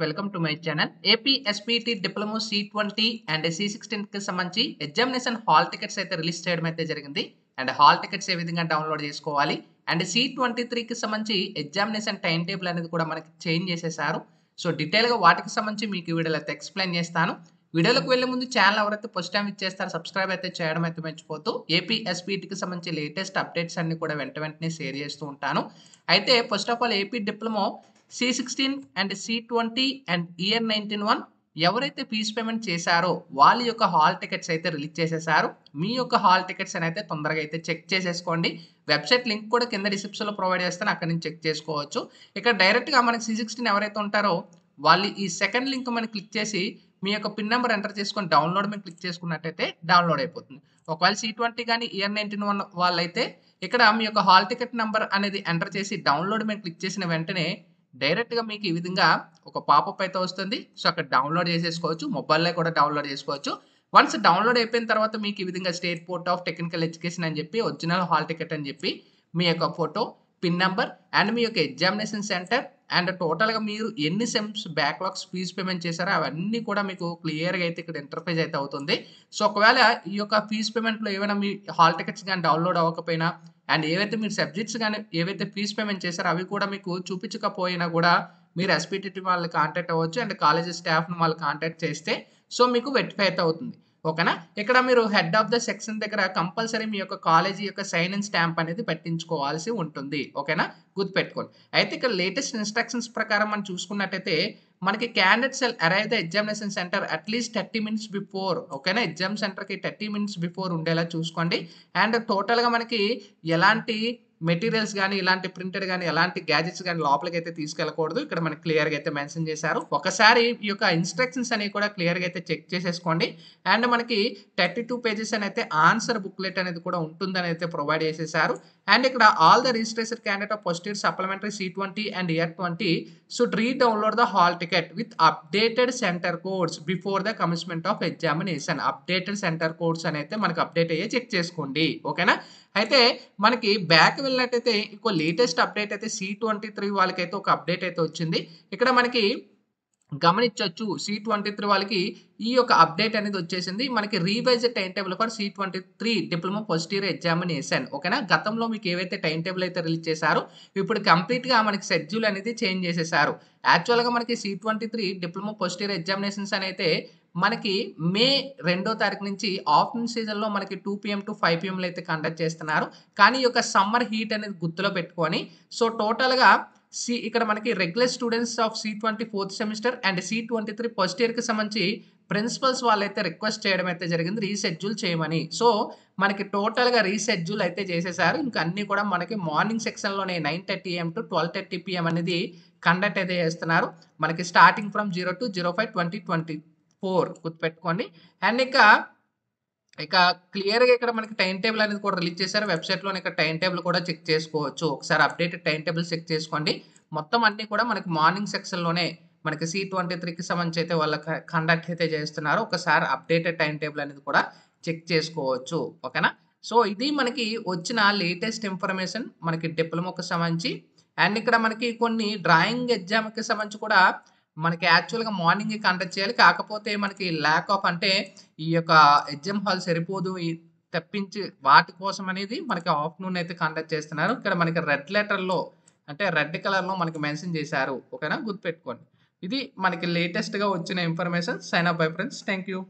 Welcome to my channel. AP SPT diploma C20 and C16 కి సంబంధించి examination hall tickets అయితే release చేయడం అయితే జరిగింది. అండ్ హాల్ టికెట్స్ ఏ విధంగా డౌన్లోడ్ చేసుకోవాలి అండ్ C23 కి సంబంధించి ఎగ్జామినేషన్ టైం టేబుల్ అనేది కూడా మనకి చేంజ్ చేసేసారు. సో డీటెయిల్గా వాటికి సంబంధించి మీకు ఈ వీడియోలో అయితే ఎక్స్ప్లెయిన్ చేస్తాను. వీడియోలోకి వెళ్లే ముందు ఛానల్ ఎవరైతే ఫస్ట్ టైం ఇచ్చేస్తారో సబ్స్క్రైబ్ అయితే చేయడం అయితే మర్చిపోతూ ఏపీ ఎస్పీటీకి సంబంధించి లేటెస్ట్ అప్డేట్స్ అన్ని కూడా వెంటనే షేర్ చేస్తూ ఉంటాను. అయితే first of all AP diploma C16 and C20 and year 19 ఎవరైతే ఫీజ్ పేమెంట్ చేశారో వాళ్ళ యొక్క హాల్ టికెట్స్ అయితే రిలీజ్ చేసేసారు. మీ యొక్క హాల్ టికెట్స్ అని అయితే తొందరగా అయితే చెక్ చేసేసుకోండి. వెబ్సైట్ లింక్ కూడా కింద డిస్క్రిప్షన్లో ప్రొవైడ్ చేస్తాను, అక్కడ నుంచి చెక్ చేసుకోవచ్చు. ఇక్కడ డైరెక్ట్గా మనకి C16 ఎవరైతే ఉంటారో వాళ్ళు ఈ సెకండ్ లింక్ మనం క్లిక్ చేసి మీ యొక్క పిన్ నెంబర్ ఎంటర్ చేసుకొని డౌన్లోడ్ మీద క్లిక్ చేసుకున్నట్టయితే డౌన్లోడ్ అయిపోతుంది. ఒకవేళ C20 కానీ ఇయర్ 19 వాళ్ళైతే ఇక్కడ మీ యొక్క హాల్ టికెట్ నెంబర్ అనేది ఎంటర్ చేసి డౌన్లోడ్ మీద క్లిక్ చేసిన వెంటనే డైరెక్ట్గా మీకు ఈ విధంగా ఒక పాపప్ అయితే వస్తుంది. సో అక్కడ డౌన్లోడ్ చేసేసుకోవచ్చు, మొబైల్లో కూడా డౌన్లోడ్ చేసుకోవచ్చు. వన్స్ డౌన్లోడ్ అయిపోయిన తర్వాత మీకు ఈ విధంగా state board of technical education అని చెప్పి ఒరిజినల్ హాల్ టికెట్ అని చెప్పి మీ యొక్క ఫోటో, పిన్ నెంబర్ అండ్ మీ యొక్క ఎగ్జామినేషన్ సెంటర్ అండ్ టోటల్గా మీరు ఎన్ని సెమ్స్ బ్యాక్లాగ్స్ ఫీజ్ పేమెంట్ చేశారో అవన్నీ కూడా మీకు క్లియర్గా అయితే ఇక్కడ ఇంటర్ఫేస్ అయితే అవుతుంది. సో ఒకవేళ ఈ యొక్క ఫీజ్ పేమెంట్లో ఏమైనా మీ హాల్ టికెట్స్ కానీ డౌన్లోడ్ అవ్వకపోయినా అండ్ ఏవైతే మీరు సబ్జెక్ట్స్ కానీ ఏవైతే ఫీజ్ పేమెంట్ చేశారో అవి కూడా మీకు చూపించకపోయినా కూడా మీరు ఎస్పీటీటీ వాళ్ళని కాంటాక్ట్ అవ్వచ్చు అండ్ కాలేజ్ స్టాఫ్ను వాళ్ళు కాంటాక్ట్ చేస్తే సో మీకు వెరిఫై అయితే అవుతుంది. ఓకేనా. ఇక్కడ మీరు హెడ్ ఆఫ్ ద సెక్షన్ దగ్గర కంపల్సరీ మీ యొక్క కాలేజీ యొక్క సైన్ ఇన్ స్టాంప్ అనేది పెట్టించుకోవాల్సి ఉంటుంది. ఓకేనా, గుర్తుపెట్టుకోండి. అయితే ఇక్కడ లేటెస్ట్ ఇన్స్ట్రక్షన్స్ ప్రకారం మనం చూసుకున్నట్టయితే మనకి candidates arrive the examination centre at least 30 minutes before. ఓకేనా, ఎగ్జామ్ సెంటర్కి 30 minutes బిఫోర్ ఉండేలా చూసుకోండి. అండ్ టోటల్గా మనకి ఎలాంటి మెటీరియల్స్ కానీ ఇలాంటి ప్రింటెడ్ కానీ ఎలాంటి గ్యాజెట్స్ కానీ లోపలికి అయితే తీసుకెళ్ళకూడదు. ఇక్కడ మనకి క్లియర్గా అయితే మెన్షన్ చేశారు. ఒకసారి ఈ యొక్క ఇన్స్ట్రక్షన్స్ అనేవి కూడా క్లియర్గా అయితే చెక్ చేసేసుకోండి. అండ్ మనకి 32 pages అని అయితే ఆన్సర్ బుక్లెట్ అనేది కూడా ఉంటుందని అయితే ప్రొవైడ్ చేసేసారు. అండ్ ఇక్కడ all the registration candidate of first year supplementary C20 and year 20 should re-download the hall ticket with updated center codes before the commencement of examination. Updated centre codes అని అయితే మనకి update అయ్యే check చేసుకోండి. ఓకేనా. అయితే మనకి back వెళ్ళినట్టయితే ఇంకో లేటెస్ట్ అప్డేట్ అయితే C23 వాళ్ళకైతే ఒక అప్డేట్ అయితే వచ్చింది. ఇక్కడ మనకి గమనించవచ్చు C23 వాళ్ళకి ఈ యొక్క అప్డేట్ అనేది వచ్చేసింది. మనకి revised time table for C23 diploma first year examination. ఓకేనా, గతంలో మీకు ఏవైతే టైం టేబుల్ అయితే రిలీజ్ చేశారో ఇప్పుడు కంప్లీట్గా మనకి షెడ్యూల్ అనేది చేంజ్ చేసేసారు. యాక్చువల్గా మనకి C23 diploma first year examinations అని అయితే మనకి మే 2వ తారీఖు నుంచి ఆఫ్టర్నూన్ సీజన్లో మనకి 2 PM to 5 PM అయితే కండక్ట్ చేస్తున్నారు. కానీ ఈ యొక్క సమ్మర్ హీట్ అనేది గుర్తులో పెట్టుకొని సో టోటల్గా ఇక్కడ మనకి regular students of C20 4th semester and C23 first ఇయర్కి సంబంధించి ప్రిన్సిపల్స్ వాళ్ళైతే రిక్వెస్ట్ చేయడం అయితే జరిగింది రీషెడ్యూల్ చేయమని. సో మనకి టోటల్గా రీషెడ్యూల్ అయితే చేసేసారు. ఇంకా అన్నీ కూడా మనకి మార్నింగ్ సెక్షన్లోనే 9:30 AM to 12:30 PM అనేది కండక్ట్ అయితే చేస్తున్నారు. మనకి స్టార్టింగ్ ఫ్రమ్ 0 to 05/2024 గుర్తుపెట్టుకోండి. అండ్ ఇక క్లియర్గా ఇక్కడ మనకి టైం టేబుల్ అనేది కూడా రిలీజ్ చేశారు. వెబ్సైట్లోనే ఇక్కడ టైం టేబుల్ కూడా చెక్ చేసుకోవచ్చు. ఒకసారి అప్డేటెడ్ టైం టేబుల్ చెక్ చేసుకోండి. మొత్తం అన్నీ కూడా మనకి మార్నింగ్ సెక్షన్లోనే మనకి C23కి సంబంధించి అయితే వాళ్ళ కండక్ట్ అయితే చేస్తున్నారు. ఒకసారి అప్డేటెడ్ టైం టేబుల్ అనేది కూడా చెక్ చేసుకోవచ్చు. ఓకేనా. సో ఇది మనకి వచ్చిన లేటెస్ట్ ఇన్ఫర్మేషన్ మనకి డిప్లొమాకి సంబంధించి. అండ్ ఇక్కడ మనకి కొన్ని డ్రాయింగ్ ఎగ్జామ్కి సంబంధించి కూడా మనకి యాక్చువల్గా మార్నింగ్ కండక్ట్ చేయాలి. కాకపోతే మనకి ల్యాక్ ఆఫ్ అంటే ఈ యొక్క ఎగ్జామ్ హాల్ సరిపోదు తప్పించి వాటి కోసం అనేది మనకి ఆఫ్టర్నూన్ అయితే కండక్ట్ చేస్తున్నారు. ఇక్కడ మనకి రెడ్ లెటర్లో అంటే రెడ్ కలర్లో మనకి మెన్షన్ చేశారు. ఓకేనా, గుర్తుపెట్టుకోండి. ఇది మనకి లేటెస్ట్గా వచ్చిన information. Sign up bye friends. Thank you.